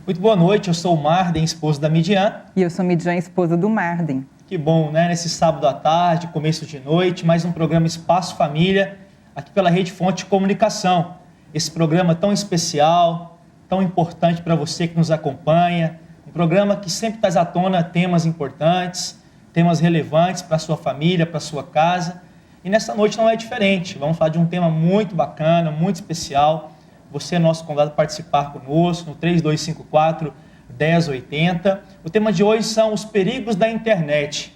Muito boa noite, eu sou o Marden, esposo da Midian. E eu sou Midian, esposa do Marden. Que bom, né? Nesse sábado à tarde, começo de noite, mais um programa Espaço Família, aqui pela Rede Fonte de Comunicação. Esse programa tão especial, tão importante para você que nos acompanha, um programa que sempre traz à tona temas importantes, temas relevantes para a sua família, para a sua casa. E nessa noite não é diferente, vamos falar de um tema muito bacana, muito especial. Você é nosso convidado a participar conosco no 3254-1080. O tema de hoje são os perigos da internet.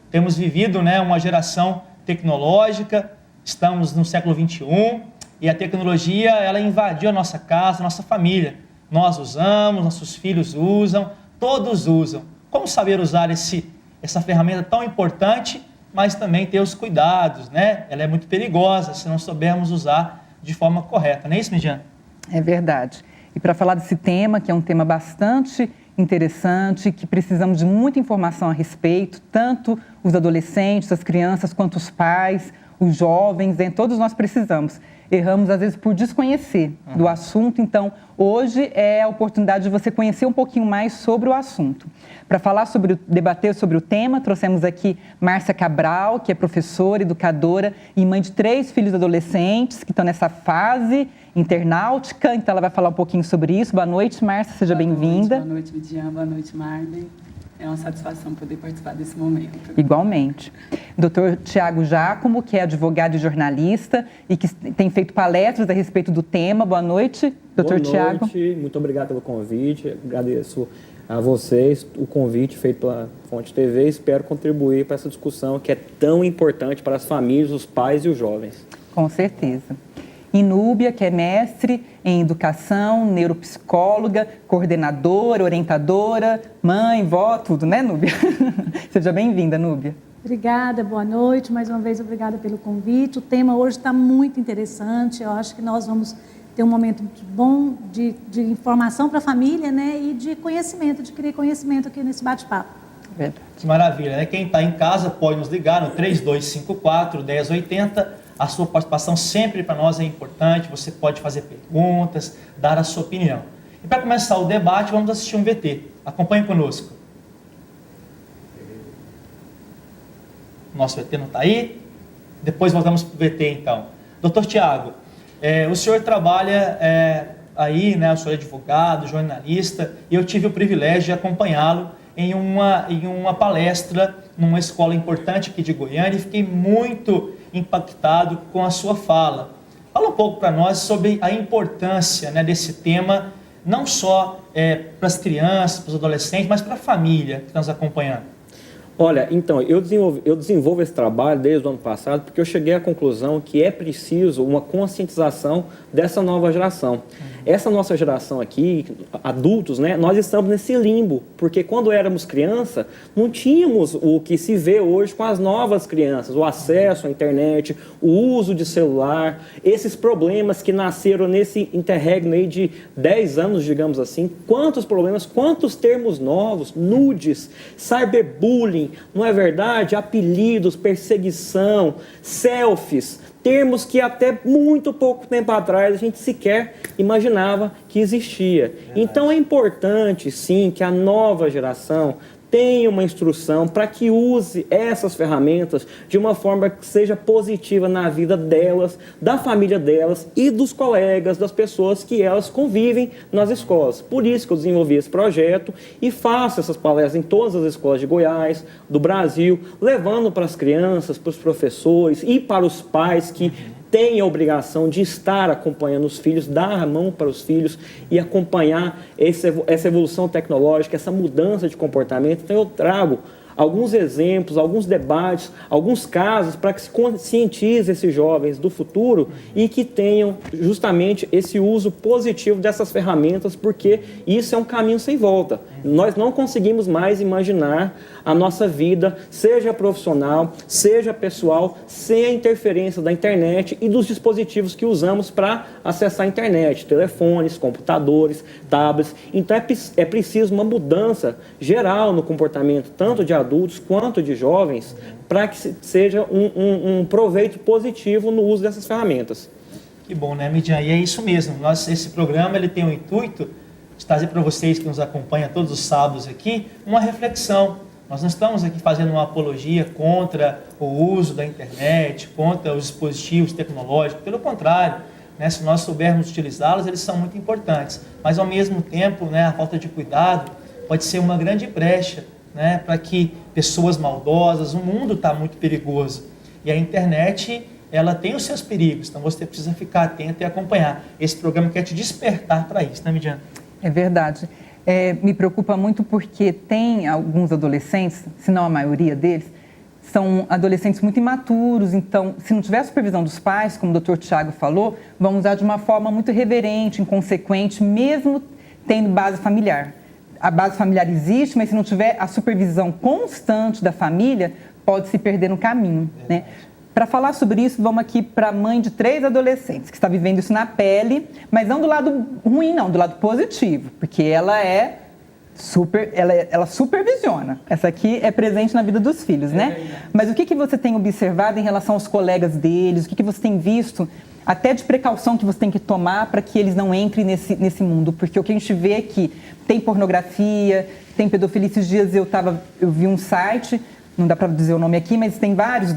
Temos vivido, uma geração tecnológica, estamos no século XXI e a tecnologia ela invadiu a nossa casa, a nossa família. Nós usamos, nossos filhos usam, todos usam. Como saber usar essa ferramenta tão importante, mas também ter os cuidados, né? Ela é muito perigosa se não soubermos usar de forma correta, não é isso, Midian? É verdade. E para falar desse tema, que é um tema bastante interessante, que precisamos de muita informação a respeito, tanto os adolescentes, as crianças, quanto os pais, os jovens, todos nós precisamos. Erramos, às vezes, por desconhecer do assunto. Então, hoje é a oportunidade de você conhecer um pouquinho mais sobre o assunto. Para falar debater sobre o tema, trouxemos aqui Márcia Cabral, que é professora, educadora e mãe de 3 filhos adolescentes que estão nessa fase internautica. Então, ela vai falar um pouquinho sobre isso. Boa noite, Márcia, seja bem-vinda. Boa noite, Midian. Boa noite, Marden. É uma satisfação poder participar desse momento. Igualmente. Dr. Tiago Giacomo, que é advogado e jornalista e que tem feito palestras a respeito do tema. Boa noite, Dr. Tiago. Boa noite, muito obrigado pelo convite. Agradeço a vocês o convite feito pela Fonte TV. Espero contribuir para essa discussão que é tão importante para as famílias, os pais e os jovens. Com certeza. E Núbia, que é mestre em educação, neuropsicóloga, coordenadora, orientadora, mãe, vó, tudo, né, Núbia? Seja bem-vinda, Núbia. Obrigada, boa noite. Mais uma vez, obrigada pelo convite. O tema hoje está muito interessante. Eu acho que nós vamos ter um momento bom de informação para a família, né? E de conhecimento, de criar conhecimento aqui nesse bate-papo. Verdade. Que maravilha, né? Quem está em casa pode nos ligar no 3254-1080. A sua participação sempre para nós é importante, você pode fazer perguntas, dar a sua opinião. E para começar o debate, vamos assistir um VT. Acompanhe conosco. Nosso VT não está aí? Depois voltamos para o VT então. Doutor Tiago, o senhor trabalha aí, né? O senhor é advogado, jornalista, e eu tive o privilégio de acompanhá-lo em uma palestra numa escola importante aqui de Goiânia e fiquei muito impactado com a sua fala. Fala um pouco para nós sobre a importância, né, desse tema, não só para as crianças, para os adolescentes, mas para a família que está nos acompanhando. Olha, então, eu desenvolvo esse trabalho desde o ano passado porque eu cheguei à conclusão que é preciso uma conscientização dessa nova geração. Essa nossa geração aqui, adultos, né, nós estamos nesse limbo, porque quando éramos criança, não tínhamos o que se vê hoje com as novas crianças, o acesso à internet, o uso de celular, esses problemas que nasceram nesse interregno aí de 10 anos, digamos assim. Quantos problemas, quantos termos novos, nudes, cyberbullying, não é verdade? Apelidos, perseguição, selfies, termos que até muito pouco tempo atrás a gente sequer imaginava que existia. Então é importante, sim, que a nova geração tenha uma instrução para que use essas ferramentas de uma forma que seja positiva na vida delas, da família delas e dos colegas, das pessoas que elas convivem nas escolas. Por isso que eu desenvolvi esse projeto e faço essas palestras em todas as escolas de Goiás, do Brasil, levando para as crianças, para os professores e para os pais que tem a obrigação de estar acompanhando os filhos, dar a mão para os filhos e acompanhar essa evolução tecnológica, essa mudança de comportamento. Então eu trago alguns exemplos, alguns debates, alguns casos para que se conscientize esses jovens do futuro e que tenham justamente esse uso positivo dessas ferramentas, porque isso é um caminho sem volta. Nós não conseguimos mais imaginar a nossa vida, seja profissional, seja pessoal, sem a interferência da internet e dos dispositivos que usamos para acessar a internet, telefones, computadores, tablets. Então é preciso uma mudança geral no comportamento, tanto de adultos quanto de jovens, para que seja um proveito positivo no uso dessas ferramentas. Que bom, né, Midian? E é isso mesmo. Esse programa ele tem o intuito de trazer para vocês que nos acompanham todos os sábados aqui, uma reflexão. Nós não estamos aqui fazendo uma apologia contra o uso da internet, contra os dispositivos tecnológicos, pelo contrário, né, se nós soubermos utilizá-los, eles são muito importantes, mas ao mesmo tempo, né, a falta de cuidado pode ser uma grande brecha, né, para que pessoas maldosas, o mundo está muito perigoso, e a internet, ela tem os seus perigos, então você precisa ficar atento e acompanhar. Esse programa quer te despertar para isso, né, Midian? É verdade. Me preocupa muito porque tem alguns adolescentes, se não a maioria deles, são adolescentes muito imaturos, então, se não tiver a supervisão dos pais, como o Dr. Tiago falou, vão usar de uma forma muito irreverente, inconsequente, mesmo tendo base familiar. A base familiar existe, mas se não tiver a supervisão constante da família, pode se perder no caminho, né? Para falar sobre isso, vamos aqui para a mãe de 3 adolescentes, que está vivendo isso na pele, mas não do lado ruim, não, do lado positivo, porque ela supervisiona. Essa aqui é presente na vida dos filhos, né? Mas o que você tem observado em relação aos colegas deles? O que você tem visto, até de precaução que você tem que tomar para que eles não entrem nesse mundo? Porque o que a gente vê é que tem pornografia, tem pedofilia. Esses dias eu vi um site, não dá para dizer o nome aqui, mas tem vários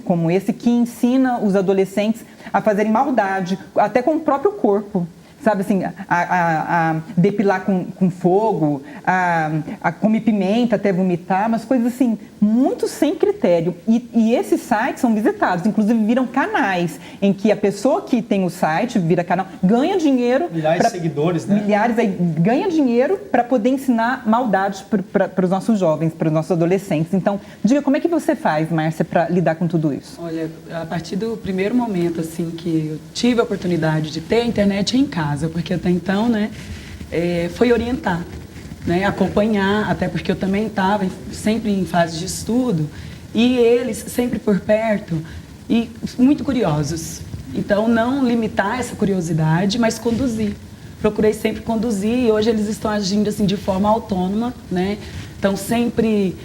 como esse, que ensina os adolescentes a fazerem maldade, até com o próprio corpo. Sabe assim, a depilar com fogo, a comer pimenta até vomitar, umas coisas assim, muito sem critério. E esses sites são visitados, inclusive viram canais, em que a pessoa que tem o site, vira canal, ganha dinheiro... Milhares de seguidores, né? Milhares, ganha dinheiro para poder ensinar maldades para os nossos jovens, para os nossos adolescentes. Então, diga, como é que você faz, Márcia, para lidar com tudo isso? Olha, a partir do primeiro momento, assim, que eu tive a oportunidade de ter a internet em casa, porque até então, né, foi orientar, né, acompanhar, até porque eu também estava sempre em fase de estudo, e eles sempre por perto e muito curiosos. Então, não limitar essa curiosidade, mas conduzir. Procurei sempre conduzir, e hoje eles estão agindo assim de forma autônoma, né? Estão sempre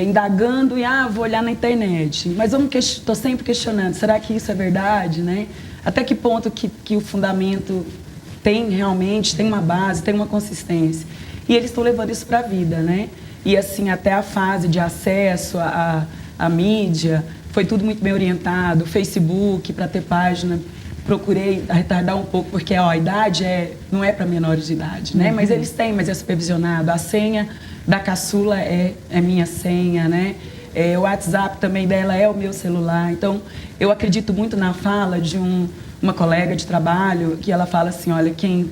indagando e vou olhar na internet. Mas estou sempre questionando, será que isso é verdade, né? Até que ponto que o fundamento tem realmente, tem uma base, tem uma consistência. E eles estão levando isso para a vida, né? E assim, até a fase de acesso à mídia, foi tudo muito bem orientado, Facebook, para ter página, procurei retardar um pouco, porque a idade não é para menores de idade, né? Mas eles têm, mas é supervisionado. A senha da caçula é minha senha, né? O WhatsApp também dela é o meu celular. Então, eu acredito muito na fala de uma colega de trabalho, que ela fala assim, olha, quem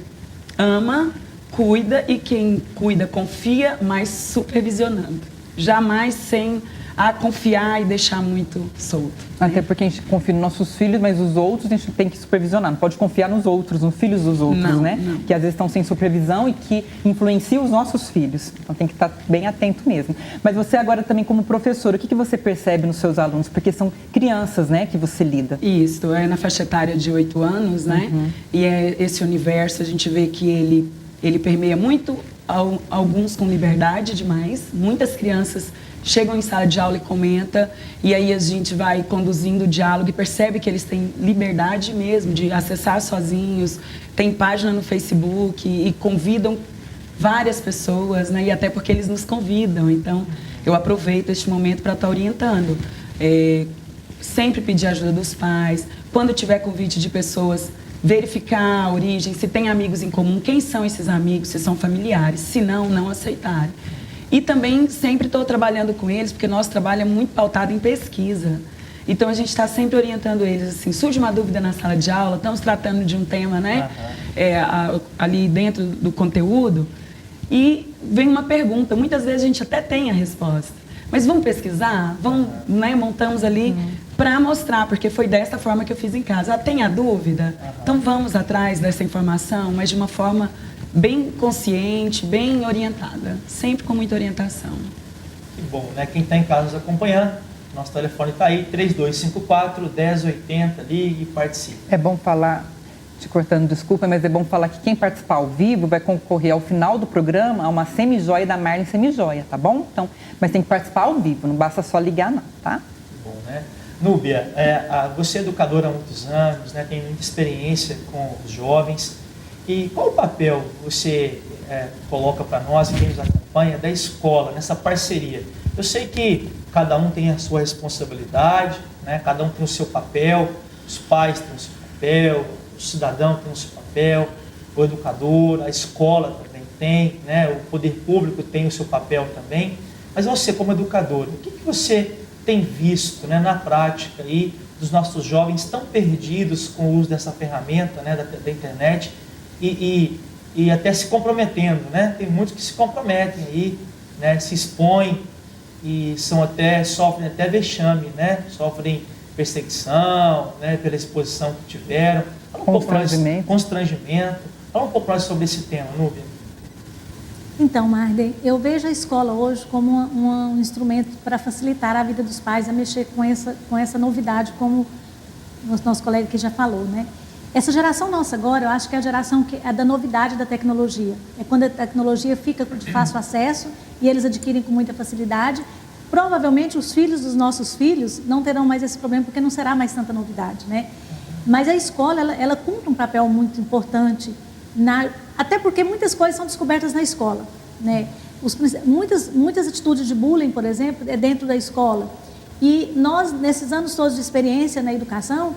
ama, cuida, e quem cuida, confia, mas supervisionando. Jamais sem confiar e deixar muito solto. Até porque a gente confia nos nossos filhos, mas os outros a gente tem que supervisionar. Não pode confiar nos outros, nos filhos dos outros, né? Não. Que às vezes estão sem supervisão e que influenciam os nossos filhos. Então tem que estar bem atento mesmo. Mas você agora também como professora, o que você percebe nos seus alunos? Porque são crianças, né, que você lida. Isso, é na faixa etária de 8 anos, né? E esse universo, a gente vê que ele permeia muito, alguns com liberdade demais. Muitas crianças chegam em sala de aula e comentam, e aí a gente vai conduzindo o diálogo e percebe que eles têm liberdade mesmo de acessar sozinhos, tem página no Facebook e convidam várias pessoas, né? E até porque eles nos convidam, então eu aproveito este momento para estar orientando. Sempre pedir ajuda dos pais, quando tiver convite de pessoas, verificar a origem, se tem amigos em comum, quem são esses amigos, se são familiares, se não aceitarem. E também sempre estou trabalhando com eles, porque nosso trabalho é muito pautado em pesquisa. Então, a gente está sempre orientando eles, assim, surge uma dúvida na sala de aula, estamos tratando de um tema, né, ali dentro do conteúdo, e vem uma pergunta, muitas vezes a gente até tem a resposta, mas vamos pesquisar? Vamos, né, montamos ali para mostrar, porque foi dessa forma que eu fiz em casa. Tem a dúvida? Então, vamos atrás dessa informação, mas de uma forma bem consciente, bem orientada, sempre com muita orientação. Que bom, né? Quem está em casa nos acompanhando, nosso telefone está aí, 3254-1080, ligue e participe. É bom falar, te cortando, desculpa, mas é bom falar que quem participar ao vivo vai concorrer ao final do programa a uma semijoia da Marlin Semijoia, tá bom? Então, mas tem que participar ao vivo, não basta só ligar não, tá? Que bom, né? Núbia, você é educadora há muitos anos, né? Tem muita experiência com os jovens. E qual o papel você coloca para nós, quem nos acompanha, da escola, nessa parceria. Eu sei que cada um tem a sua responsabilidade, né? Cada um tem o seu papel, os pais têm o seu papel, o cidadão tem o seu papel, o educador, a escola também tem, né? O poder público tem o seu papel também. Mas você, como educador, o que você tem visto, né, na prática aí, dos nossos jovens tão perdidos com o uso dessa ferramenta, né, da internet e até se comprometendo, né? Tem muitos que se comprometem aí, né, se expõem e sofrem até vexame, né? Sofrem perseguição, né, pela exposição que tiveram. Constrangimento. Fala um pouco mais sobre esse tema, Núbia. Então, Marden, eu vejo a escola hoje como um instrumento para facilitar a vida dos pais a mexer com essa novidade, como o nosso colega aqui já falou, né? Essa geração nossa agora, eu acho que é a geração que é da novidade da tecnologia. É quando a tecnologia fica de fácil acesso e eles adquirem com muita facilidade. Provavelmente os filhos dos nossos filhos não terão mais esse problema porque não será mais tanta novidade, né? Mas a escola, ela cumpre um papel muito importante, até porque muitas coisas são descobertas na escola, né? Muitas atitudes de bullying, por exemplo, é dentro da escola. E nós, nesses anos todos de experiência na educação,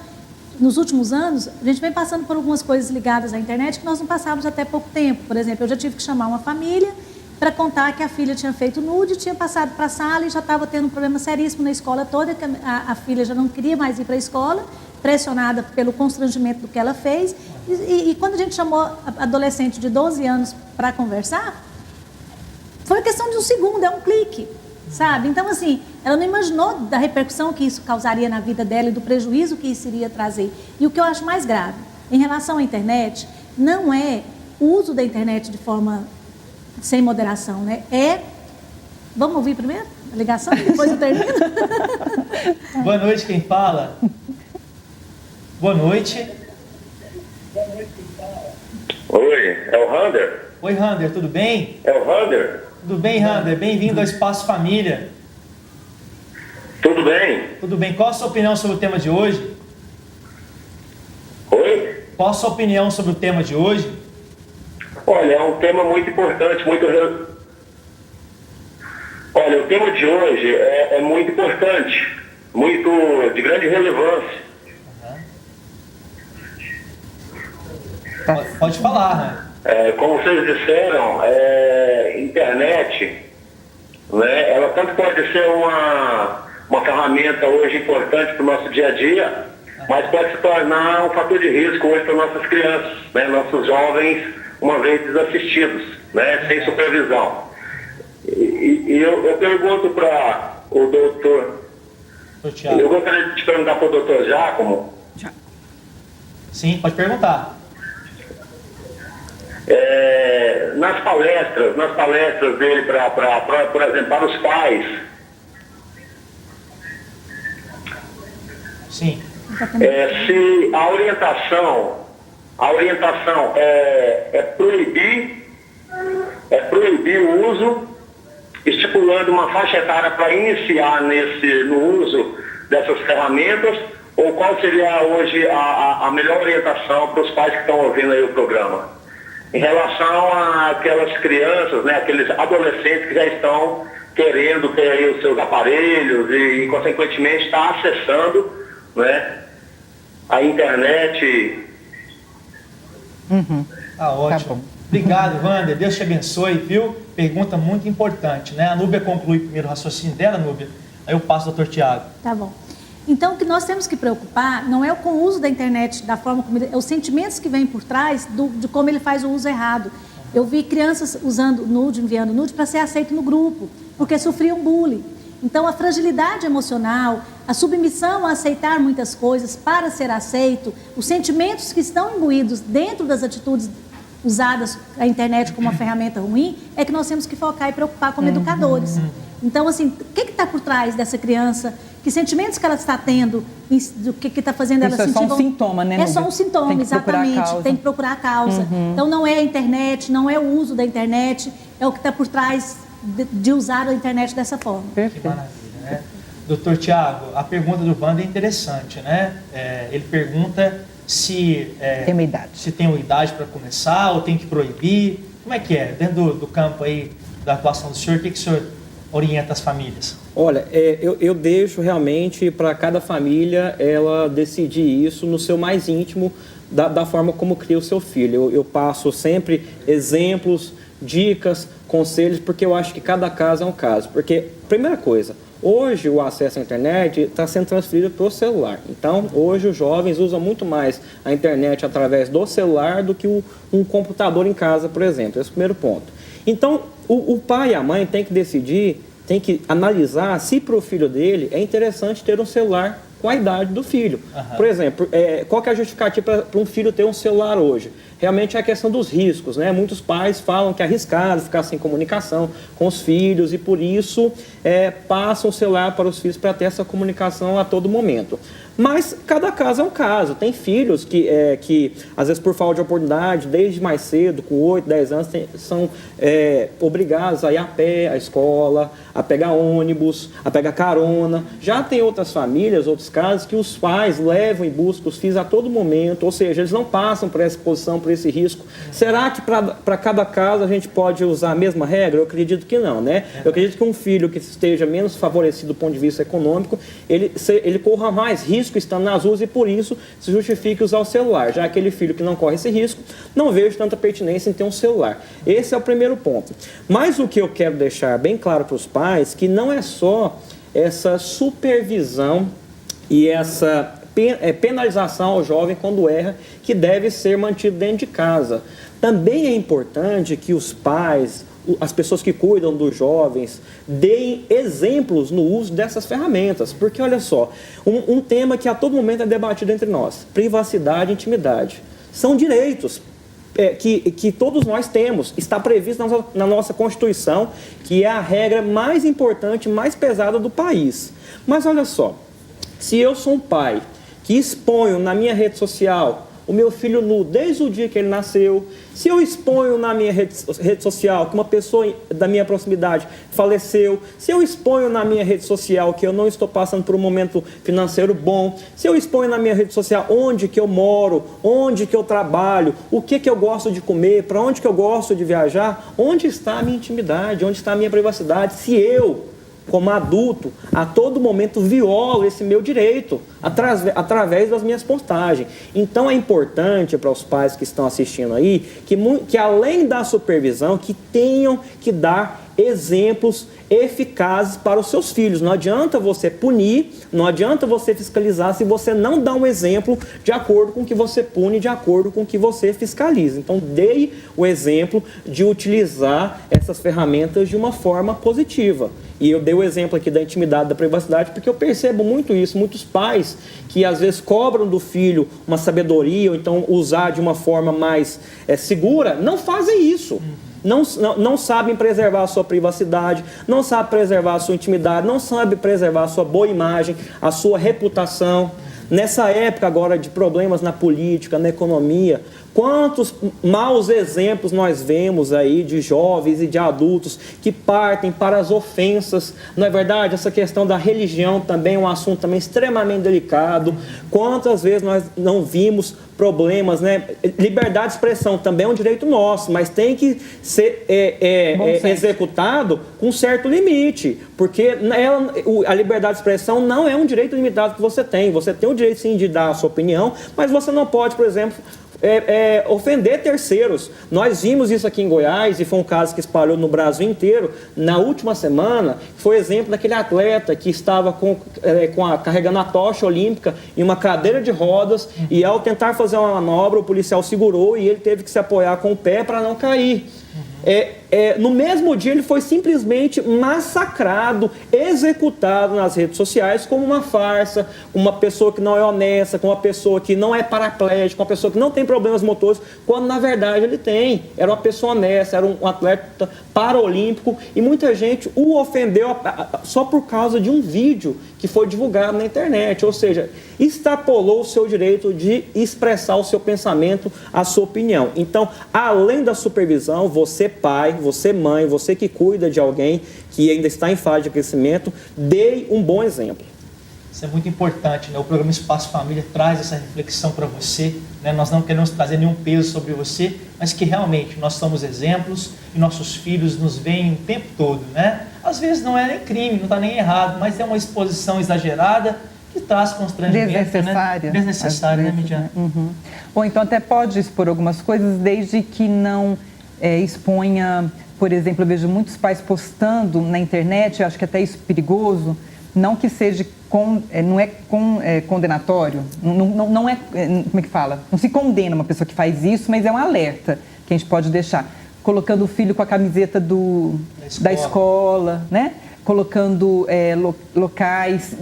nos últimos anos, a gente vem passando por algumas coisas ligadas à internet que nós não passávamos até pouco tempo. Por exemplo, eu já tive que chamar uma família para contar que a filha tinha feito nude, tinha passado para a sala e já estava tendo um problema seríssimo na escola toda, que a filha já não queria mais ir para a escola, pressionada pelo constrangimento do que ela fez. E quando a gente chamou a adolescente de 12 anos para conversar, foi questão de um segundo, é um clique, sabe? Então, assim, ela não imaginou da repercussão que isso causaria na vida dela e do prejuízo que isso iria trazer. E o que eu acho mais grave, em relação à internet, não é o uso da internet de forma sem moderação, né? Vamos ouvir primeiro a ligação, depois eu termino? Boa noite, quem fala? Boa noite. Oi, é o Rander? Oi, Rander, tudo bem? É o Rander? Tudo bem, Rander? Bem-vindo ao Espaço Família. Tudo bem? Tudo bem. Qual a sua opinião sobre o tema de hoje? Oi? Qual a sua opinião sobre o tema de hoje? Olha, é um tema muito importante, Olha, o tema de hoje é muito importante, muito de grande relevância. Pode falar, né? Como vocês disseram, internet, né, ela tanto pode ser uma ferramenta hoje importante para o nosso dia a dia, mas pode se tornar um fator de risco hoje para nossas crianças, né, nossos jovens, uma vez desassistidos, né, sem supervisão. E eu pergunto para o doutor, eu gostaria de te perguntar para o doutor Giacomo. Sim, pode perguntar. Nas palestras dele, por exemplo, para os pais. Sim. Se a orientação é proibir o uso, estipulando uma faixa etária para iniciar no uso dessas ferramentas, ou qual seria hoje a melhor orientação para os pais que estão ouvindo aí o programa? Em relação àquelas crianças, né, aqueles adolescentes que já estão querendo ter aí os seus aparelhos e consequentemente, está acessando, né, a internet. Ótimo. Tá. Obrigado, Wander. Deus te abençoe, viu? Pergunta muito importante, né? A Núbia conclui primeiro o raciocínio dela, Núbia. Aí eu passo ao Dr. Tiago. Tá bom. Então, o que nós temos que preocupar não é com o uso da internet, da forma como é os sentimentos que vêm por trás de como ele faz o uso errado. Eu vi crianças usando nude, enviando nude para ser aceito no grupo, porque sofriam bullying. Então, a fragilidade emocional, a submissão a aceitar muitas coisas para ser aceito, os sentimentos que estão imbuídos dentro das atitudes usadas a internet como uma ferramenta ruim, é que nós temos que focar e preocupar como educadores. Então, assim, o que está por trás dessa criança? Que sentimentos que ela está tendo? Do que está fazendo ela sentir? Isso é só um sintoma, né? É só um sintoma, exatamente. Tem que procurar a causa. Então, não é a internet, não é o uso da internet, é o que está por trás de usar a internet dessa forma. Que maravilha, né? Doutor Tiago, a pergunta do Wander é interessante, né? Ele pergunta se tem uma idade para começar ou tem que proibir. Como é que é? Dentro do campo aí da atuação do senhor, o que o senhor orienta as famílias? Olha, eu deixo realmente para cada família ela decidir isso no seu mais íntimo, da forma como cria o seu filho. Eu passo sempre exemplos, dicas, conselhos, porque eu acho que cada caso é um caso. Porque, primeira coisa, hoje o acesso à internet está sendo transferido para o celular. Então, hoje os jovens usam muito mais a internet através do celular do que um computador em casa, por exemplo. Esse é o primeiro ponto. Então, o pai e a mãe têm que decidir, tem que analisar se para o filho dele é interessante ter um celular com a idade do filho. Uhum. Por exemplo, qual que é a justificativa para um filho ter um celular hoje? Realmente é a questão dos riscos, né? Muitos pais falam que é arriscado ficar sem comunicação com os filhos e por isso passam o celular para os filhos para ter essa comunicação a todo momento. Mas cada caso é um caso. Tem filhos que às vezes por falta de oportunidade, desde mais cedo, com 8, 10 anos, são obrigados a ir a pé à escola, a pegar ônibus, a pegar carona. Já tem outras famílias, outros casos, que os pais levam e buscam os filhos a todo momento, ou seja, eles não passam por essa exposição, por esse risco. Será que para cada caso a gente pode usar a mesma regra? Eu acredito que não, né? Eu acredito que um filho que esteja menos favorecido do ponto de vista econômico, ele corra mais risco estando nas ruas e por isso se justifique usar o celular. Já aquele filho que não corre esse risco, não vejo tanta pertinência em ter um celular. Esse é o primeiro ponto. Mas o que eu quero deixar bem claro para os pais, que não é só essa supervisão e essa penalização ao jovem quando erra, que deve ser mantido dentro de casa. Também é importante que os pais, as pessoas que cuidam dos jovens, deem exemplos no uso dessas ferramentas. Porque, olha só, um tema que a todo momento é debatido entre nós, privacidade e intimidade. São direitos que todos nós temos, está previsto na nossa Constituição, que é a regra mais importante, mais pesada do país. Mas olha só, se eu sou um pai que exponho na minha rede social o meu filho nu desde o dia que ele nasceu, se eu exponho na minha rede social que uma pessoa da minha proximidade faleceu, se eu exponho na minha rede social que eu não estou passando por um momento financeiro bom, se eu exponho na minha rede social onde que eu moro, onde que eu trabalho, o que que eu gosto de comer, para onde que eu gosto de viajar, onde está a minha intimidade, onde está a minha privacidade, se eu, como adulto, a todo momento violo esse meu direito através das minhas postagens. Então é importante para os pais que estão assistindo aí, que além da supervisão, que tenham que dar exemplos eficazes para os seus filhos. Não adianta você punir, não adianta você fiscalizar se você não dá um exemplo de acordo com o que você pune, de acordo com o que você fiscaliza. Então, dê o exemplo de utilizar essas ferramentas de uma forma positiva. E eu dei o exemplo aqui da intimidade, da privacidade, porque eu percebo muito isso. Muitos pais que às vezes cobram do filho uma sabedoria, ou então usar de uma forma mais segura, não fazem isso. Não sabem preservar a sua privacidade, não sabem preservar a sua intimidade, não sabem preservar a sua boa imagem, a sua reputação. Nessa época agora de problemas na política, na economia, quantos maus exemplos nós vemos aí de jovens e de adultos que partem para as ofensas. Não é verdade? Essa questão da religião também é um assunto também extremamente delicado. Quantas vezes nós não vimos problemas, né? Liberdade de expressão também é um direito nosso, mas tem que ser executado com certo limite, porque a liberdade de expressão não é um direito limitado que você tem. Você tem o direito sim de dar a sua opinião, mas você não pode, por exemplo, ofender terceiros. Nós vimos isso aqui em Goiás e foi um caso que espalhou no Brasil inteiro. Na última semana, foi exemplo daquele atleta que estava carregando a tocha olímpica em uma cadeira de rodas e ao tentar fazer uma manobra, o policial segurou e ele teve que se apoiar com o pé para não cair. No mesmo dia ele foi simplesmente massacrado, executado nas redes sociais como uma farsa, uma pessoa que não é honesta, como uma pessoa que não é paraplégica, uma pessoa que não tem problemas motores, quando na verdade ele tem. Era uma pessoa honesta, era um atleta paraolímpico e muita gente o ofendeu só por causa de um vídeo que foi divulgado na internet, ou seja, extrapolou o seu direito de expressar o seu pensamento, a sua opinião. Então, além da supervisão, você pai, você mãe, você que cuida de alguém que ainda está em fase de crescimento, dê um bom exemplo. Isso é muito importante, né? O programa Espaço Família traz essa reflexão para você, né? Nós não queremos trazer nenhum peso sobre você, mas que realmente nós somos exemplos e nossos filhos nos veem o tempo todo, né? Às vezes não é nem crime, não está nem errado, mas é uma exposição exagerada que traz constrangimento, desnecessária. Né? Desnecessária, né, Midian? Uhum. Ou então até pode expor algumas coisas, desde que não exponha, por exemplo, eu vejo muitos pais postando na internet, eu acho que até isso é perigoso, não que seja, não é condenatório, não é, como é que fala? Não se condena uma pessoa que faz isso, mas é um alerta que a gente pode deixar. Colocando o filho com a camiseta da escola, né? Colocando locais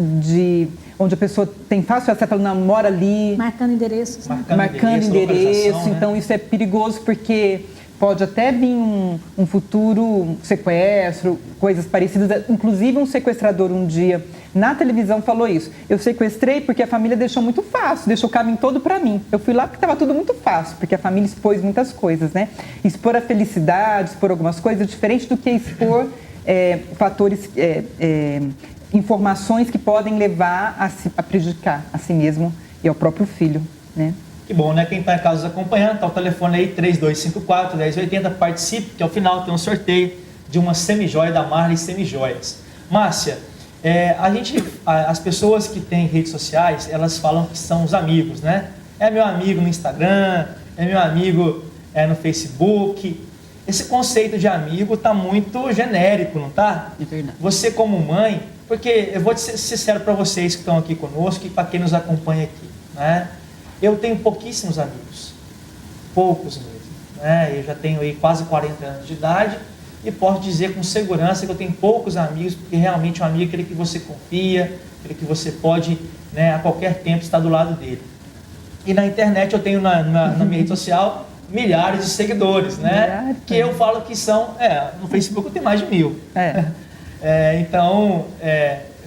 onde a pessoa tem fácil acesso, ela não mora ali. Marcando endereços. Né? Marcando endereço. Então, isso é perigoso porque pode até vir um futuro sequestro, coisas parecidas. Inclusive, um sequestrador um dia na televisão falou isso. Eu sequestrei porque a família deixou muito fácil, deixou o caminho todo para mim. Eu fui lá porque estava tudo muito fácil, porque a família expôs muitas coisas, né? Expor a felicidade, expor algumas coisas, diferente do que expor fatores, informações que podem levar a prejudicar a si mesmo e ao próprio filho, né? Que bom, né? Quem está em casa nos acompanhando, tá o telefone aí, 3254-1080, participe, que ao final tem um sorteio de uma semijoia da Marley Semijoias. Márcia, as pessoas que têm redes sociais, elas falam que são os amigos, né? É meu amigo no Instagram, é meu amigo no Facebook. Esse conceito de amigo está muito genérico, não está? É verdade. Você como mãe, porque eu vou ser sincero para vocês que estão aqui conosco e para quem nos acompanha aqui, né? Eu tenho pouquíssimos amigos, poucos mesmo, né? Eu já tenho aí quase 40 anos de idade e posso dizer com segurança que eu tenho poucos amigos, porque realmente um amigo é aquele que você confia, aquele que você pode, né, a qualquer tempo estar do lado dele. E na internet eu tenho na minha rede social milhares de seguidores, né? Que eu falo que são, no Facebook eu tenho mais de 1000. Então,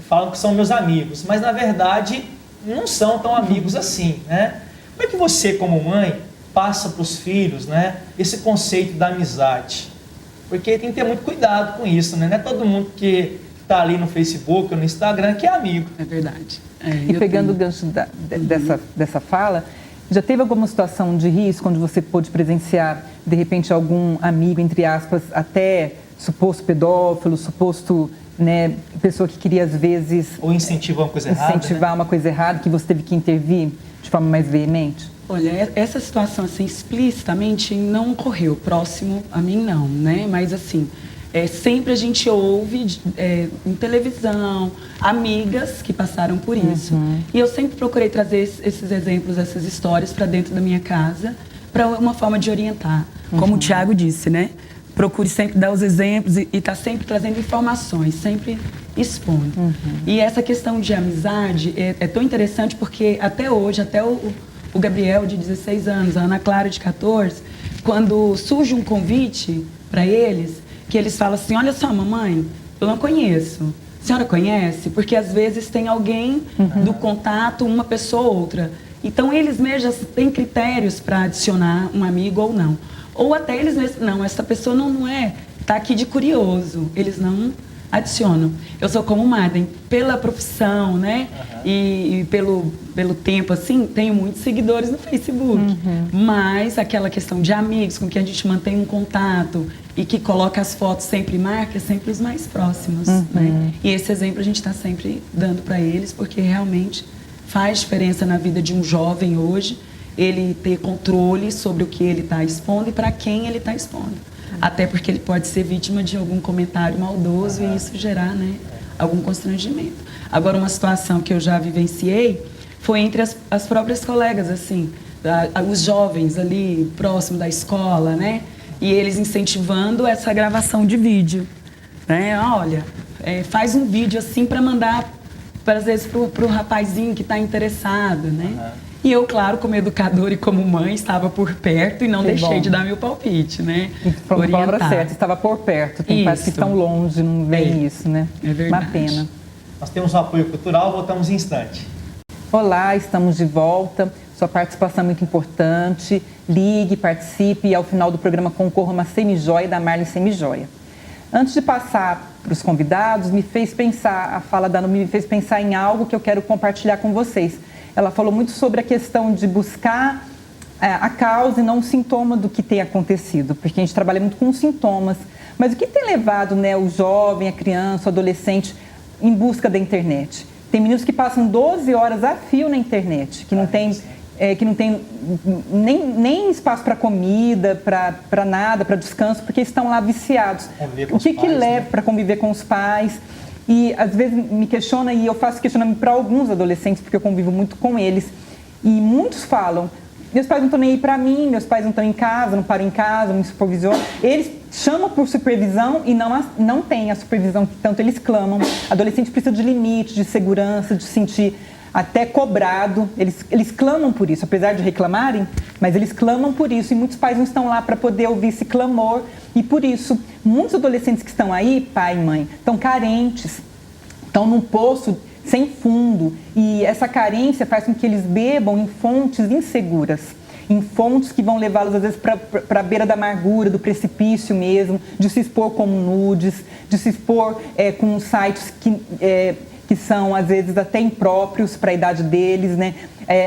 falam que são meus amigos, mas na verdade não são tão amigos assim, né? Como é que você, como mãe, passa para os filhos, né, esse conceito da amizade? Porque tem que ter muito cuidado com isso, né? Não é todo mundo que está ali no Facebook ou no Instagram que é amigo. É verdade. E pegando o gancho dessa fala, já teve alguma situação de risco onde você pôde presenciar, de repente, algum amigo, entre aspas, até suposto pedófilo, suposto, né, pessoa que queria, às vezes... Ou incentivar uma coisa errada, incentivar, né, uma coisa errada, que você teve que intervir de forma mais veemente? Olha, essa situação, assim, explicitamente não ocorreu próximo a mim, não, né? Mas, assim, sempre a gente ouve em televisão, amigas que passaram por isso. E eu sempre procurei trazer esses exemplos, essas histórias para dentro da minha casa, para uma forma de orientar. Como o Tiago disse, né? Procure sempre dar os exemplos e tá sempre trazendo informações, sempre expondo. E essa questão de amizade é tão interessante porque até hoje, até o Gabriel, de 16 anos, a Ana Clara, de 14, quando surge um convite para eles, que eles falam assim, olha só, mamãe, eu não conheço. A senhora conhece? Porque às vezes tem alguém do contato, uma pessoa ou outra. Então eles mesmos têm critérios para adicionar um amigo ou não. Ou até eles mesmos, não, essa pessoa não é, está aqui de curioso. Eles não adicionam. Eu sou como Madem, pela profissão, né? E pelo tempo, assim, tenho muitos seguidores no Facebook. Mas aquela questão de amigos com quem a gente mantém um contato e que coloca as fotos sempre e marca, sempre os mais próximos, né? E esse exemplo a gente está sempre dando para eles, porque realmente faz diferença na vida de um jovem hoje, ele ter controle sobre o que ele está expondo e para quem ele está expondo. Até porque ele pode ser vítima de algum comentário maldoso e isso gerar, né, algum constrangimento. Agora, uma situação que eu já vivenciei foi entre as próprias colegas, assim, os jovens ali próximo da escola, né? E eles incentivando essa gravação de vídeo, né? Olha, faz um vídeo assim para mandar, às vezes, para o rapazinho que está interessado, né? E eu, claro, como educadora e como mãe, estava por perto e não deixei de dar meu palpite, né? Foi a palavra certa, estava por perto. Tem pais que estão longe, não veem isso, né? É verdade. Uma pena. Nós temos um apoio cultural, voltamos em instante. Olá, estamos de volta. Sua participação é muito importante. Ligue, participe e ao final do programa concorra uma semijoia da Marley Semijoia. Antes de passar para os convidados, me fez pensar, a fala da Nubia me fez pensar em algo que eu quero compartilhar com vocês. Ela falou muito sobre a questão de buscar a causa e não o sintoma do que tem acontecido, porque a gente trabalha muito com sintomas. Mas o que tem levado, né, o jovem, a criança, o adolescente em busca da internet? Tem meninos que passam 12 horas a fio na internet, que não tem nem espaço para comida, para nada, para descanso, porque estão lá viciados. O que leva para conviver com os pais? E às vezes me questiona, e eu faço questionamento para alguns adolescentes, porque eu convivo muito com eles, e muitos falam: meus pais não estão nem aí para mim, meus pais não estão em casa, não param em casa, não me supervisionam. Eles chamam por supervisão e não tem a supervisão que tanto eles clamam. Adolescente precisa de limite, de segurança, de sentir até cobrado. Eles clamam por isso, apesar de reclamarem, mas eles clamam por isso. E muitos pais não estão lá para poder ouvir esse clamor. E por isso, muitos adolescentes que estão aí, pai e mãe, estão carentes, estão num poço sem fundo, e essa carência faz com que eles bebam em fontes inseguras, em fontes que vão levá-los às vezes para a beira da amargura, do precipício mesmo, de se expor como nudes, de se expor com sites que são às vezes até impróprios para a idade deles, né?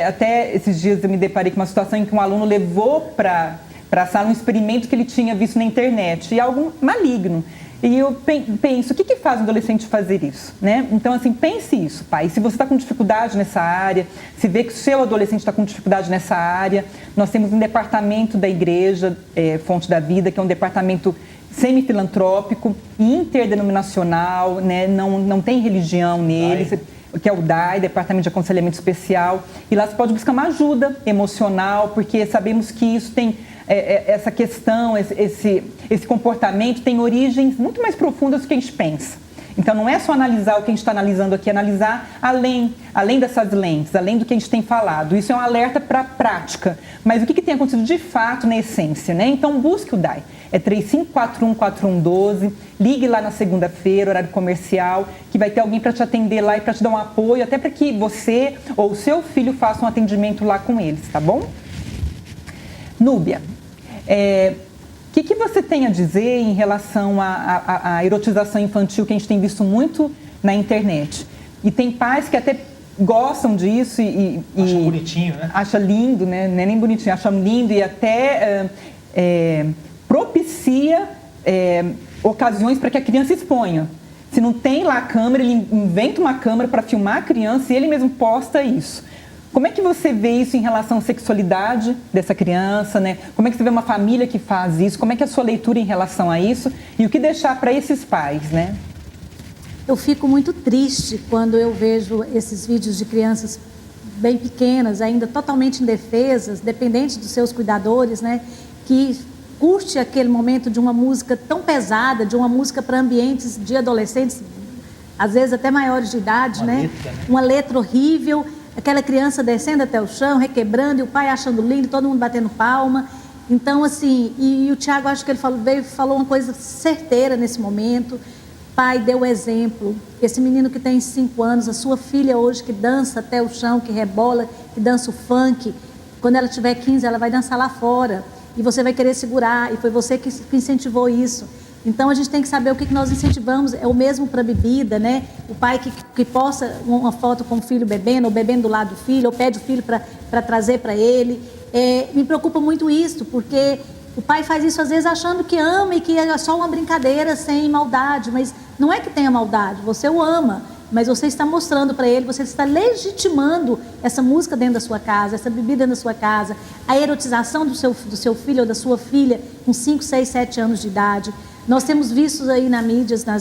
Até esses dias eu me deparei com uma situação em que um aluno levou para a sala um experimento que ele tinha visto na internet, e algo maligno. E eu penso, o que faz um adolescente fazer isso, né? Então, assim, pense isso, pai. Se você está com dificuldade nessa área, se vê que o seu adolescente está com dificuldade nessa área, nós temos um departamento da igreja, Fonte da Vida, que é um departamento semifilantrópico e interdenominacional, né? Não tem religião nele, que é o DAI, Departamento de Aconselhamento Especial. E lá você pode buscar uma ajuda emocional, porque sabemos que isso tem... essa questão, esse comportamento tem origens muito mais profundas do que a gente pensa. Então não é só analisar o que a gente está analisando aqui, analisar além dessas lentes, além do que a gente tem falado. Isso é um alerta para a prática. Mas o que tem acontecido de fato na essência, né? Então busque o DAI. É 35414112, ligue lá na segunda-feira, horário comercial, que vai ter alguém para te atender lá e para te dar um apoio, até para que você ou o seu filho façam um atendimento lá com eles, tá bom? Núbia, o que você tem a dizer em relação à erotização infantil que a gente tem visto muito na internet? E tem pais que até gostam disso e acham bonitinho, né? Acha lindo, né? Não é nem bonitinho, acham lindo e até propicia ocasiões para que a criança exponha. Se não tem lá a câmera, ele inventa uma câmera para filmar a criança e ele mesmo posta isso. Como é que você vê isso em relação à sexualidade dessa criança, né? Como é que você vê uma família que faz isso? Como é que é a sua leitura em relação a isso? E o que deixar para esses pais, né? Eu fico muito triste quando eu vejo esses vídeos de crianças bem pequenas, ainda totalmente indefesas, dependentes dos seus cuidadores, né? Que curte aquele momento de uma música tão pesada, de uma música para ambientes de adolescentes, às vezes até maiores de idade, né? Uma letra horrível, aquela criança descendo até o chão, requebrando, e o pai achando lindo, todo mundo batendo palma. Então, assim, e o Tiago, acho que ele falou uma coisa certeira nesse momento. Pai, deu o exemplo. Esse menino que tem 5 anos, a sua filha hoje que dança até o chão, que rebola, que dança o funk, quando ela tiver 15, ela vai dançar lá fora. E você vai querer segurar, e foi você que incentivou isso. Então, a gente tem que saber o que nós incentivamos. É o mesmo para a bebida, né? O pai que posta uma foto com o filho bebendo, ou bebendo do lado do filho, ou pede o filho para trazer para ele. Me preocupa muito isso, porque o pai faz isso às vezes achando que ama e que é só uma brincadeira sem maldade. Mas não é que tenha maldade, você o ama. Mas você está mostrando para ele, você está legitimando essa música dentro da sua casa, essa bebida dentro da sua casa, a erotização do seu filho ou da sua filha com 5, 6, 7 anos de idade. Nós temos visto aí nas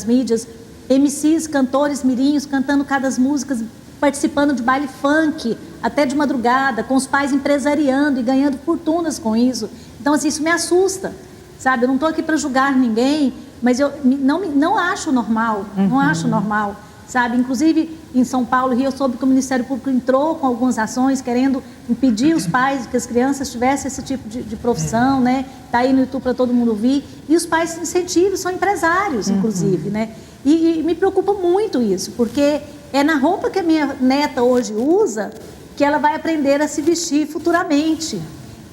mídias, MCs, cantores mirinhos, cantando cada músicas, participando de baile funk, até de madrugada, com os pais empresariando e ganhando fortunas com isso. Então, assim, isso me assusta, sabe? Eu não estou aqui para julgar ninguém, mas eu não acho normal, não acho normal. Sabe? Inclusive, em São Paulo, Rio, eu soube que o Ministério Público entrou com algumas ações querendo impedir os pais que as crianças tivessem esse tipo de profissão, né? Está aí no YouTube para todo mundo ouvir. E os pais incentivam, são empresários, inclusive, né? E me preocupa muito isso, porque é na roupa que a minha neta hoje usa que ela vai aprender a se vestir futuramente,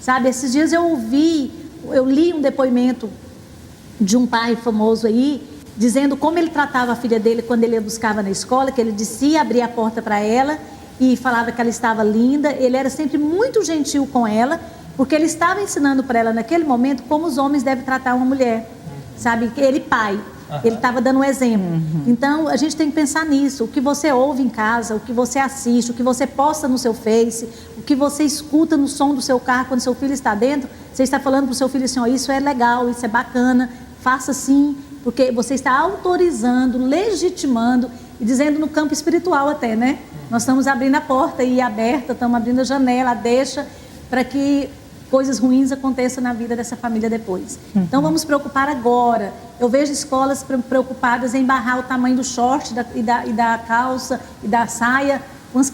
sabe? Esses dias eu li um depoimento de um pai famoso aí, dizendo como ele tratava a filha dele quando ele a buscava na escola, que ele descia, abria a porta para ela e falava que ela estava linda. Ele era sempre muito gentil com ela, porque ele estava ensinando para ela naquele momento como os homens devem tratar uma mulher, sabe? Ele pai, ele estava dando um exemplo. Então, a gente tem que pensar nisso. O que você ouve em casa, o que você assiste, o que você posta no seu Face, o que você escuta no som do seu carro quando seu filho está dentro, você está falando para o seu filho assim, isso é legal, isso é bacana, faça assim, porque você está autorizando, legitimando e dizendo no campo espiritual até, né? Nós estamos abrindo a porta e aberta, estamos abrindo a janela, deixa para que coisas ruins aconteçam na vida dessa família depois. Então vamos preocupar agora. Eu vejo escolas preocupadas em barrar o tamanho do short e da calça e da saia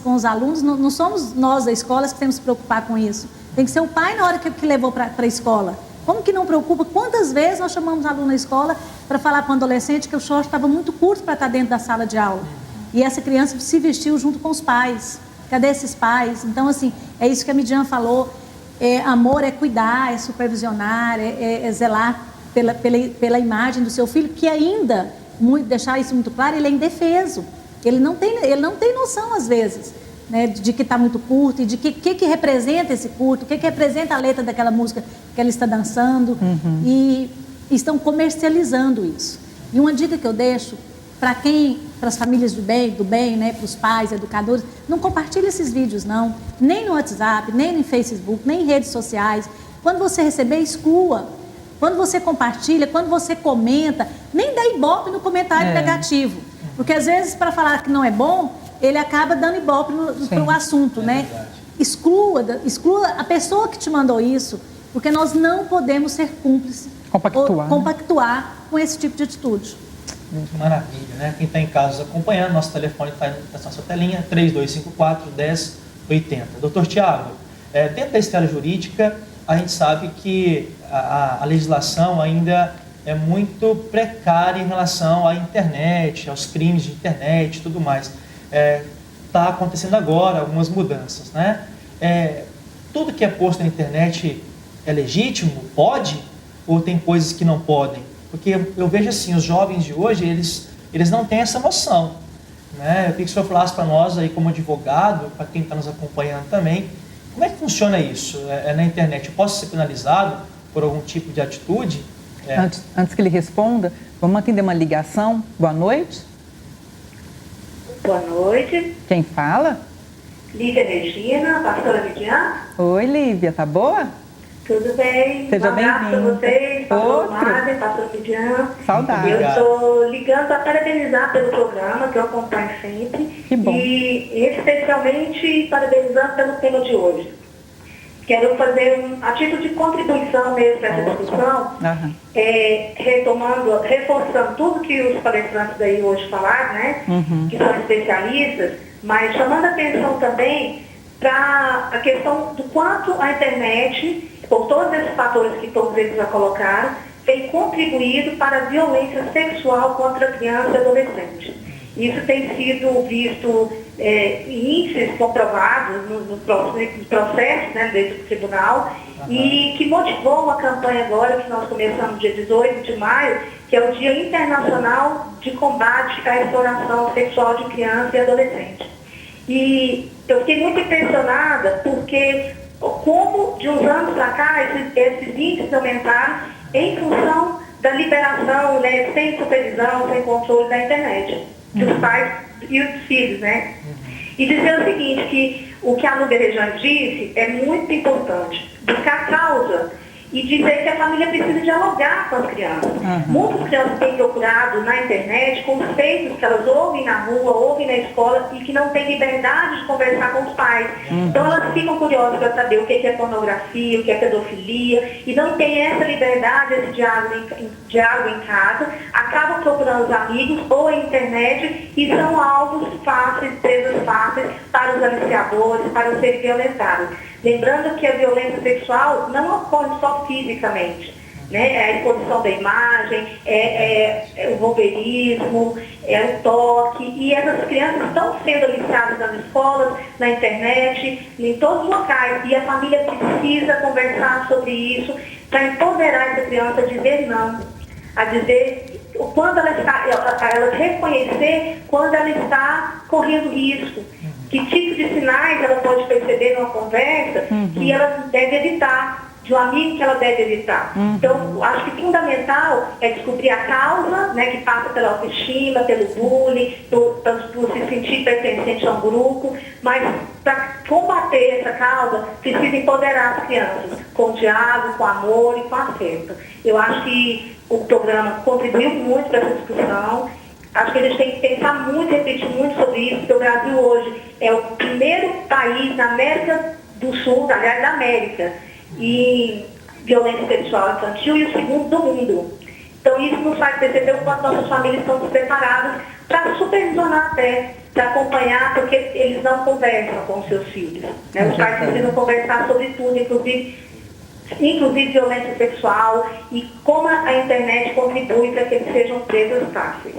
com os alunos. Não somos nós da escola que temos que se preocupar com isso. Tem que ser o pai na hora que levou para a escola. Como que não preocupa? Quantas vezes nós chamamos aluno na escola para falar para um adolescente que o short estava muito curto para estar dentro da sala de aula? E essa criança se vestiu junto com os pais. Cadê esses pais? Então, assim, é isso que a Midian falou. Amor é cuidar, é supervisionar, é zelar pela imagem do seu filho, que ainda, deixar isso muito claro, ele é indefeso. Ele não tem noção, às vezes, né, de que está muito curto e de que representa esse curto, o que representa a letra daquela música que ela está dançando. E estão comercializando isso. E uma dica que eu deixo para as famílias do bem, né, para os pais, educadores, não compartilhe esses vídeos não, nem no WhatsApp, nem no Facebook, nem em redes sociais. Quando você receber, exclua. Quando você compartilha, quando você comenta, nem dá ibope no comentário negativo, porque às vezes para falar que não é bom, ele acaba dando ibope para o assunto, né? Exclua a pessoa que te mandou isso, porque nós não podemos ser cúmplices, compactuar com esse tipo de atitude. Maravilha, né? Quem está em casa acompanhando, nosso telefone está na nossa telinha, 3254-1080. Doutor Tiago, dentro da esfera jurídica, a gente sabe que a legislação ainda é muito precária em relação à internet, aos crimes de internet e tudo mais. Está acontecendo agora algumas mudanças, né? Tudo que é posto na internet é legítimo? Pode? Ou tem coisas que não podem? Porque eu vejo assim, os jovens de hoje, eles não têm essa noção, né? Eu queria que o senhor falasse para nós aí como advogado, para quem está nos acompanhando também, como é que funciona isso na internet? Eu posso ser penalizado por algum tipo de atitude? Antes que ele responda, vamos atender uma ligação. Boa noite. Boa noite. Quem fala? Lívia Regina, pastora Midian. Oi, Lívia, tá boa? Tudo bem? Seja um abraço para vocês, pastor Mário, pastor Midian. Saudade. Eu estou ligando para parabenizar pelo programa, que eu acompanho sempre. Que bom. E especialmente parabenizando pelo tema de hoje. Quero fazer a título de contribuição mesmo para essa discussão, reforçando tudo que os palestrantes daí hoje falaram, né? Que são especialistas, mas chamando a atenção também para a questão do quanto a internet, por todos esses fatores que todos eles já colocaram, tem contribuído para a violência sexual contra a criança e adolescente. Isso tem sido visto índices comprovados no processo, né, dentro do tribunal, e que motivou uma campanha agora, que nós começamos dia 18 de maio, que é o Dia Internacional de Combate à Exploração Sexual de Criança e Adolescente. E eu fiquei muito impressionada porque como de uns anos para cá esses índices aumentaram em função da liberação, né, sem supervisão, sem controle da internet, dos pais e dos filhos, né? E dizer o seguinte, que o que a Lúbia Rejane disse é muito importante, buscar causa e dizer que a família precisa dialogar com as crianças. Muitas crianças têm procurado na internet conceitos que elas ouvem na rua, ouvem na escola e que não têm liberdade de conversar com os pais. Então elas ficam curiosas para saber o que é pornografia, o que é pedofilia, e não tem essa liberdade, esse diálogo em casa, acabam procurando os amigos ou a internet e são alvos fáceis, presas fáceis para os aliciadores, para os serem violentados. Lembrando que a violência sexual não ocorre só fisicamente, né? É a exposição da imagem, é o voyeurismo, é o toque, e essas crianças estão sendo aliciadas nas escolas, na internet, em todos os locais, e a família precisa conversar sobre isso para empoderar essa criança a dizer não, a dizer quando ela reconhecer quando ela está correndo risco. Que tipo de sinais ela pode perceber numa conversa que ela deve evitar, de um amigo que ela deve evitar. Então, acho que fundamental é descobrir a causa, né, que passa pela autoestima, pelo bullying, por se sentir pertencente a um grupo, mas para combater essa causa, precisa empoderar as crianças, com diálogo, com amor e com afeto. Eu acho que o programa contribuiu muito para essa discussão. Acho que a gente tem que pensar muito, refletir muito sobre isso, porque o Brasil hoje é o primeiro país na América do Sul, aliás, da América, e violência sexual infantil, e o segundo do mundo. Então isso nos faz perceber o quanto nossas famílias estão despreparadas para supervisionar até, para acompanhar, porque eles não conversam com os seus filhos. Né? Os pais precisam conversar sobre tudo, inclusive violência sexual, e como a internet contribui para que eles sejam presas fáceis.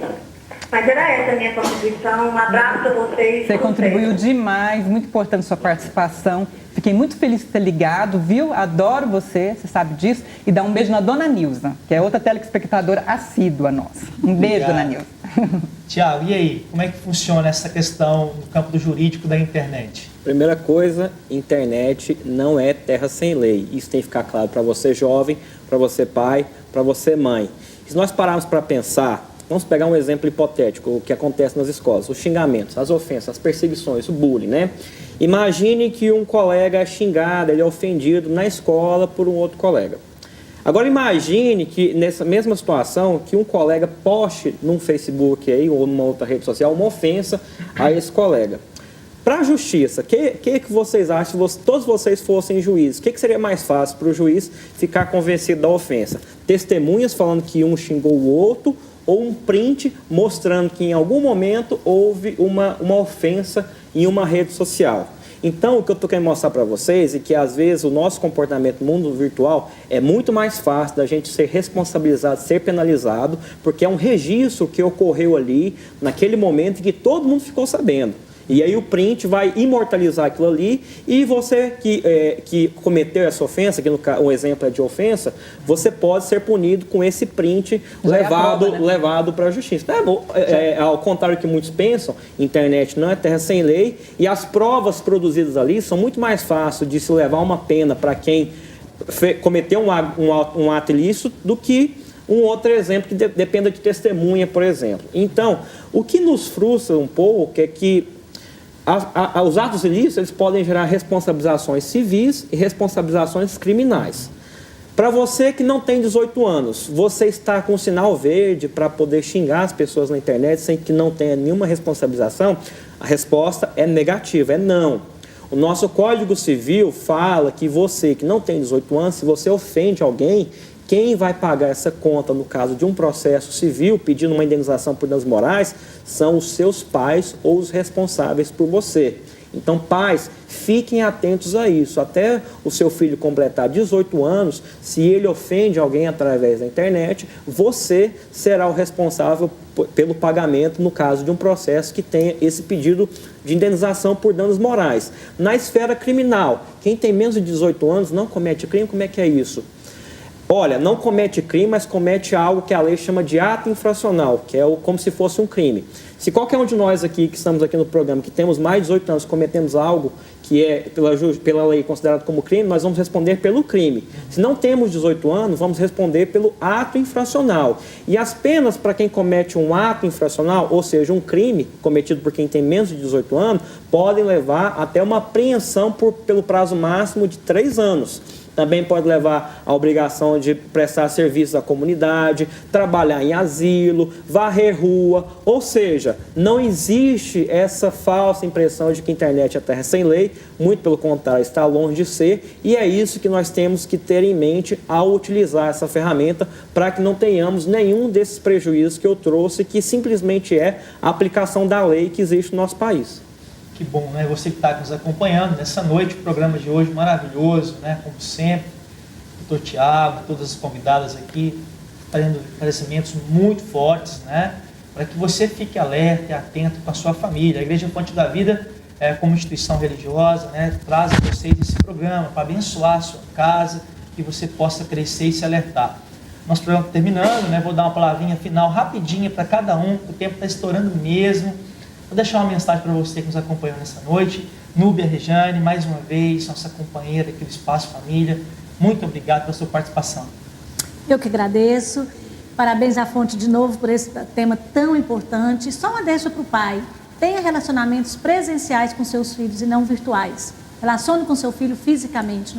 Mas era essa a minha contribuição. Um abraço para vocês. Você contribuiu demais, muito importante sua participação. Fiquei muito feliz de ter ligado, viu? Adoro você sabe disso. E dá um beijo na Dona Nilza, que é outra telespectadora assídua nossa. Um beijo, Obrigado. Dona Nilza. Tiago, e aí? Como é que funciona essa questão no campo do jurídico da internet? Primeira coisa, internet não é terra sem lei. Isso tem que ficar claro para você jovem, para você pai, para você mãe. Se nós pararmos para pensar, vamos pegar um exemplo hipotético, o que acontece nas escolas, os xingamentos, as ofensas, as perseguições, o bullying, né? Imagine que um colega é xingado, ele é ofendido na escola por um outro colega. Agora imagine que nessa mesma situação, que um colega poste num Facebook aí, ou numa outra rede social, uma ofensa a esse colega. Para a justiça, o que vocês acham, se todos vocês fossem juízes, o que seria mais fácil para o juiz ficar convencido da ofensa? Testemunhas falando que um xingou o outro, ou um print mostrando que em algum momento houve uma ofensa em uma rede social. Então, o que eu estou querendo mostrar para vocês é que, às vezes, o nosso comportamento no mundo virtual é muito mais fácil da gente ser responsabilizado, ser penalizado, porque é um registro que ocorreu ali, naquele momento, em que todo mundo ficou sabendo. E aí o print vai imortalizar aquilo ali, e você que cometeu essa ofensa, que o exemplo é de ofensa, você pode ser punido com esse print levado para a justiça. Ao contrário do que muitos pensam, internet não é terra sem lei, e as provas produzidas ali são muito mais fáceis de se levar uma pena para quem cometeu um ato ilícito do que um outro exemplo que dependa de testemunha, por exemplo. Então, o que nos frustra um pouco é que os atos ilícitos eles podem gerar responsabilizações civis e responsabilizações criminais. Para você que não tem 18 anos, você está com um sinal verde para poder xingar as pessoas na internet sem que não tenha nenhuma responsabilização? A resposta é negativa, é não. O nosso Código Civil fala que você que não tem 18 anos, se você ofende alguém, quem vai pagar essa conta, no caso de um processo civil, pedindo uma indenização por danos morais, são os seus pais ou os responsáveis por você. Então, pais, fiquem atentos a isso. Até o seu filho completar 18 anos, se ele ofende alguém através da internet, você será o responsável pelo pagamento, no caso de um processo que tenha esse pedido de indenização por danos morais. Na esfera criminal, quem tem menos de 18 anos não comete crime, como é que é isso? Olha, não comete crime, mas comete algo que a lei chama de ato infracional, que é como se fosse um crime. Se qualquer um de nós aqui, que estamos aqui no programa, que temos mais de 18 anos, cometemos algo que é pela lei considerado como crime, nós vamos responder pelo crime. Se não temos 18 anos, vamos responder pelo ato infracional. E as penas para quem comete um ato infracional, ou seja, um crime cometido por quem tem menos de 18 anos, podem levar até uma apreensão pelo prazo máximo de 3 anos. Também pode levar a obrigação de prestar serviços à comunidade, trabalhar em asilo, varrer rua. Ou seja, não existe essa falsa impressão de que a internet é terra sem lei, muito pelo contrário, está longe de ser, e é isso que nós temos que ter em mente ao utilizar essa ferramenta para que não tenhamos nenhum desses prejuízos que eu trouxe, que simplesmente é a aplicação da lei que existe no nosso país. Que bom, né? Você que está nos acompanhando nessa noite, o programa de hoje maravilhoso, né? Como sempre, o doutor Tiago, todas as convidadas aqui, fazendo esclarecimentos muito fortes, né? Para que você fique alerta e atento com a sua família. A Igreja Fonte da Vida, como instituição religiosa, né? Traz a vocês esse programa para abençoar a sua casa, que você possa crescer e se alertar. Nosso programa está terminando, né? Vou dar uma palavrinha final rapidinha para cada um, o tempo está estourando mesmo. Vou deixar uma mensagem para você que nos acompanhou nessa noite. Núbia Rejane, mais uma vez, nossa companheira aqui do Espaço Família, muito obrigado pela sua participação. Eu que agradeço. Parabéns à Fonte de novo por esse tema tão importante. Só uma deixa para o pai. Tenha relacionamentos presenciais com seus filhos e não virtuais. Relacione com seu filho fisicamente.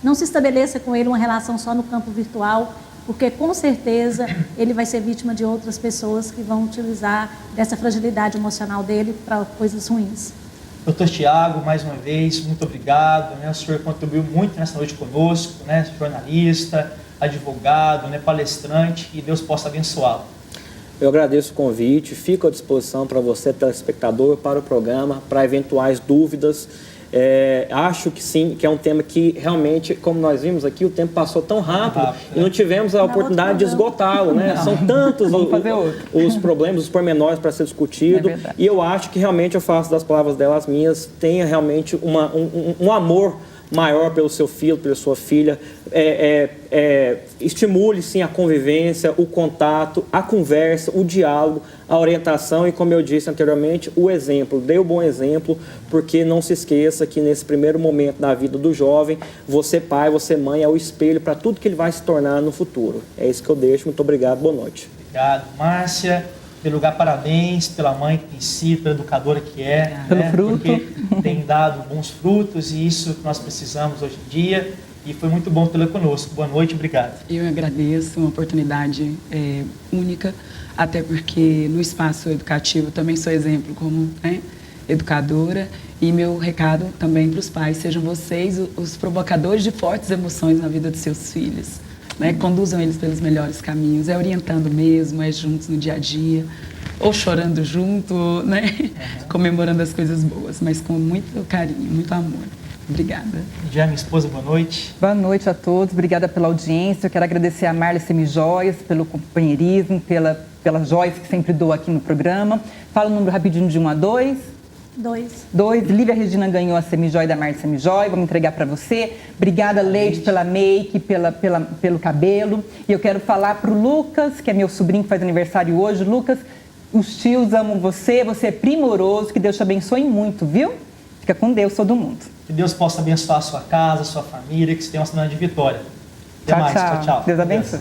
Não se estabeleça com ele uma relação só no campo virtual, porque com certeza ele vai ser vítima de outras pessoas que vão utilizar dessa fragilidade emocional dele para coisas ruins. Doutor Tiago, mais uma vez, muito obrigado. Né? O senhor contribuiu muito nessa noite conosco, né? Jornalista, advogado, né? Palestrante, e Deus possa abençoá-lo. Eu agradeço o convite, fico à disposição para você, telespectador, para o programa, para eventuais dúvidas. Acho que sim, que é um tema que realmente, como nós vimos aqui, o tempo passou tão rápido e não tivemos a oportunidade de esgotá-lo, né? São tantos os problemas, os pormenores para ser discutido, e eu acho que realmente eu faço das palavras dela as minhas, tenha realmente um amor maior pelo seu filho, pela sua filha, estimule sim a convivência, o contato, a conversa, o diálogo, a orientação e, como eu disse anteriormente, o exemplo. Dê o bom exemplo, porque não se esqueça que nesse primeiro momento da vida do jovem, você pai, você mãe é o espelho para tudo que ele vai se tornar no futuro. É isso que eu deixo. Muito obrigado, boa noite. Obrigado, Márcia. Pelo lugar, parabéns pela mãe que tem sido, pela educadora que é, pelo né? fruto. Porque tem dado bons frutos e isso que nós precisamos hoje em dia. E foi muito bom tê-la conosco. Boa noite, obrigado. Eu agradeço, uma oportunidade única, até porque no espaço educativo também sou exemplo como educadora. E meu recado também para os pais, sejam vocês os provocadores de fortes emoções na vida dos seus filhos. Né? Conduzam eles pelos melhores caminhos, orientando mesmo, juntos no dia a dia, ou chorando junto, né? Comemorando as coisas boas, mas com muito carinho, muito amor. Obrigada. Já minha esposa, boa noite. Boa noite a todos, obrigada pela audiência. Eu quero agradecer a Marli Semijoias pelo companheirismo, pelas joias que sempre dou aqui no programa. Fala o número rapidinho de 1 a 2. 2. Lívia Regina ganhou a semijoia da Marli Semijoia, vamos entregar para você. Obrigada, Leite, pela make, pelo cabelo. E eu quero falar para o Lucas, que é meu sobrinho que faz aniversário hoje. Lucas, os tios amam você, você é primoroso, que Deus te abençoe muito, viu? Fica com Deus, todo mundo. Que Deus possa abençoar a sua casa, a sua família, que você tenha uma semana de vitória. Até mais. Tchau, tchau. Deus abençoe.